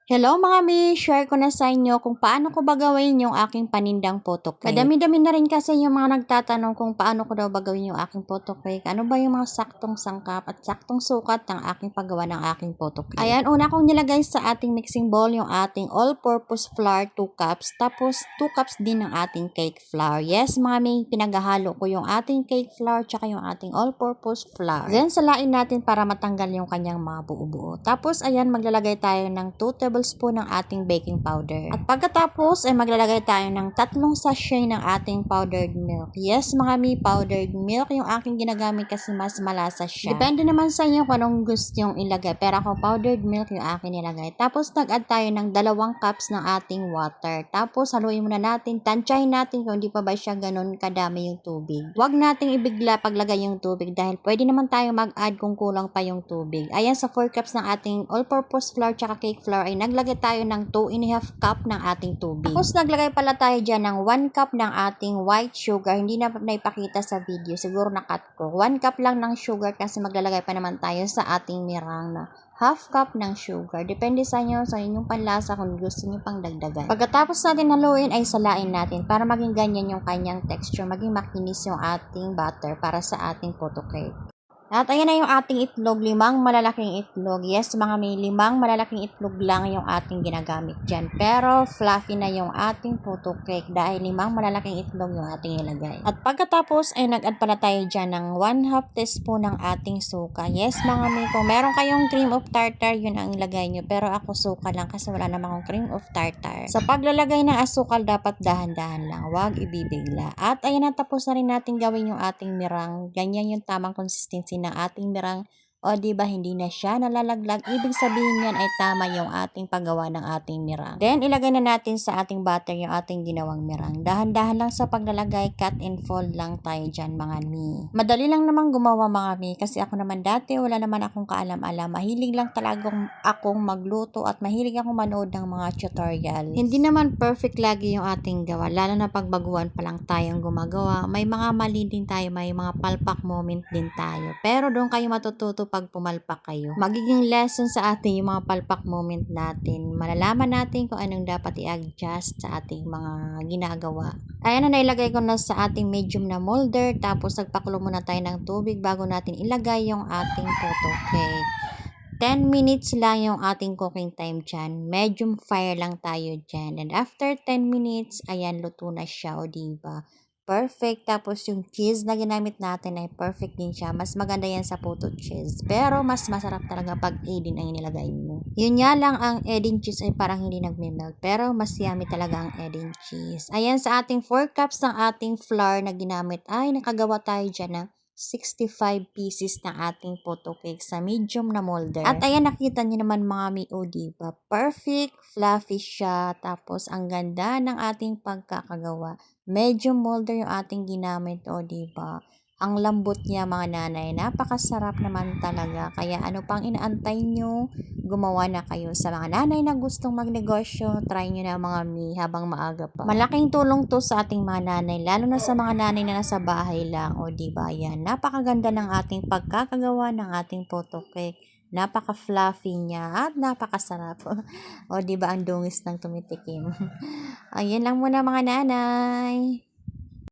Hello mga mi, share ko na sa inyo kung paano ko ba gawin yung aking panindang photocake. Madami-dami na rin kasi yung mga nagtatanong kung paano ko daw ba gawin yung aking photocake. Ano ba yung mga saktong sangkap at saktong sukat ng aking paggawa ng aking photocake. Ayan, una kong nilagay sa ating mixing bowl yung ating all-purpose flour 2 cups. Tapos 2 cups din ng ating cake flour. Yes mga mi, pinaghahalo ko yung ating cake flour tsaka yung ating all-purpose flour. Then salain natin para matanggal yung kanyang mga buo-buo. Tapos ayan, maglalagay tayo ng 2 tablespoon ng ating baking powder. At pagkatapos ay maglalagay tayo ng 3 sachet ng ating powdered milk. Yes mga mi, powdered milk yung aking ginagamit kasi mas malasa siya. Depende naman sa inyo kung anong gusto yung ilagay. Pero ako powdered milk yung aking nilagay. Tapos nag-add tayo ng 2 cups ng ating water. Tapos haluin muna natin, tansyahin natin kung hindi pa ba siya ganun kadami yung tubig. Huwag nating ibigla paglagay yung tubig dahil pwede naman tayo mag-add kung kulang pa yung tubig. Ayan, sa 4 cups ng ating all-purpose flour tsaka cake flour ay naglagay tayo ng 2.5 cup ng ating tubig. Tapos naglagay pala tayo dyan ng 1 cup ng ating white sugar. Hindi na naipakita sa video, siguro nakat ko. 1 cup lang ng sugar kasi maglalagay pa naman tayo sa ating mirang na half cup ng sugar. Depende sa inyo, sa inyong panlasa kung gusto niyo pang dagdagan. Pagkatapos natin haluin ay salain natin para maging ganyan yung kanyang texture, maging makinis yung ating butter para sa ating photocake. At ayan na yung ating itlog, 5 malalaking itlog. Yes, mga may 5 malalaking itlog lang yung ating ginagamit dyan. Pero fluffy na yung ating photocake dahil 5 malalaking itlog yung ating ilagay. At pagkatapos ay nag-add pala tayo dyan ng 1/2 teaspoon ng ating suka. Yes, mga may, kung meron kayong cream of tartar, yun ang ilagay nyo. Pero ako suka lang kasi wala naman akong cream of tartar. Sa paglalagay ng asukal, dapat dahan-dahan lang. Huwag ibibigla. At ayan na, tapos na rin natin gawin yung ating mirang. Ganyan yung tamang consistency ng ating mirang. O diba hindi na siya nalalaglag, ibig sabihin yan ay tama yung ating paggawa ng ating mirang. Then ilagay na natin sa ating butter yung ating ginawang mirang. Dahan-dahan lang sa paglalagay, cut and fold lang tayo dyan mga mi. Madali lang naman gumawa mga mi kasi ako naman dati wala naman akong kaalam-alam. Mahilig lang talagang akong magluto at mahilig akong manood ng mga tutorial. Hindi naman perfect lagi yung ating gawa, lalo na pag baguhan pa lang tayong gumagawa. May mga mali din tayo, may mga palpak moment din tayo. Pero doon kayo matututo pag pumalpak kayo. Magiging lesson sa atin yung mga palpak moment natin. Malalaman natin kung anong dapat i-adjust sa ating mga ginagawa. Ayan na, nailagay ko na sa ating medium na molder. Tapos nagpakulo muna tayo ng tubig bago natin ilagay yung ating photocake. 10 minutes lang yung ating cooking time dyan. Medium fire lang tayo dyan. And after 10 minutes, ayan, luto na siya, o diba? Perfect. Tapos yung cheese na ginamit natin ay perfect din siya. Mas maganda yan sa puto cheese. Pero mas masarap talaga pag Edin ang inilagay mo. Yun nga lang, ang Edin cheese ay parang hindi nagme-melt. Pero mas yummy talaga ang Edin cheese. Ayan, sa ating 4 cups ng ating flour na ginamit ay nakagawa tayo dyan ng 65 pieces ng ating photocake sa medium na molder. At ayan, nakita niyo naman mga mi, o diba? Perfect, fluffy siya. Tapos ang ganda ng ating pagkakagawa. Medium molder yung ating ginamit, o diba? Ang lambot niya mga nanay. Napakasarap naman talaga. Kaya ano pang inaantay nyo? Gumawa na kayo. Sa mga nanay na gustong magnegosyo, try nyo na mga mi habang maaga pa. Malaking tulong to sa ating mga nanay, lalo na sa mga nanay na nasa bahay lang, o diba yan. Napakaganda ng ating pagkakagawa ng ating photocake. Napaka-fluffy niya at napakasarap. O diba ang dungis ng tumitikim. Ayan lang muna mga nanay.